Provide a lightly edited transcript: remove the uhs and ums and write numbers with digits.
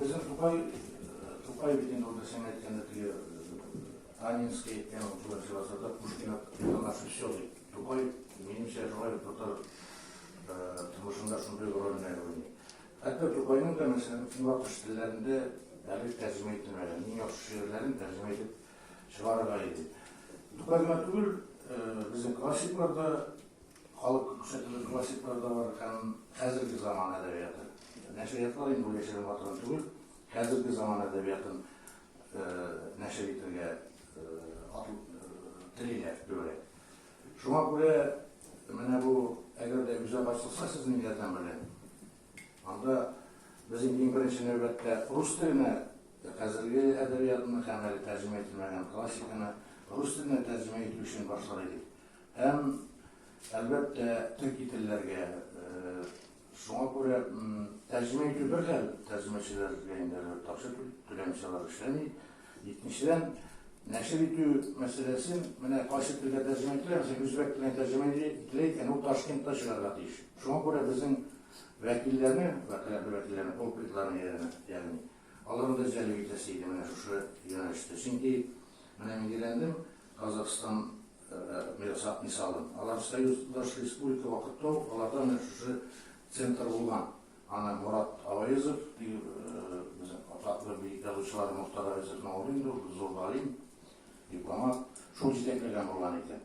bizim Tupay bittiğinde orada sen etkendeki Анинский, я уже сказал, Пушкина, это наше все. Тупой, менимся желаю, кто-то тумышында шундай роль ойнайды. Hatta Tupay'ın da mesela Finland dillerinde әлі тәржіме етілмеген, ең жақсы шиырларын тәржіме етіп шығарғайды. Tupay ғана түгіл, біздің классикларда, халық күшетілі классикларда бар қазіргі заман әдебиеті. Нәшриятлар енді бұл ешерін батырын түгіл, қазіргі заман әдебиетін нәшір етуге тілейлер бөлек. Шуңа күрә, менә бу әгәр дә үзәк ачылса сезнең ярдәм белән, анда безнең иң беренче нәүбәттә рус теленә, хәзерге әдәбиятны һәм әле тәрҗемә ителмәгән классиканы рус теленә тәрҗемә итү өчен башлар идек. Һәм әлбәттә төрки телләргә, шуңа күрә тәрҗемә итү бер хәл, тәрҗемәчеләргә инде тапшырып түләмчеләр эшләми. Икенчедән, нәшр итү мәсьәләсен менә кайсы телгә тәрҗемә ителә, мәсәлән, үзбәк теленә тәрҗемә ителә, ул Ташкентта чыгарга тиеш. Шуңа күрә безнең вәкилләрне, пулпитларны ягъни аларны да җәлеп итәсе иде менә шушы юнәлештә. Чөнки менә мин өйрәндем Казакстан мисалын. Алар Союздаш Республика вакытта аларда менә шушы центр булган. Аны Мурат Аваезов, безнең атаклы бөек язучылар Мухтар Аваезов Наурин, зур галим, дипломат, шул җитәкләгән булган икән.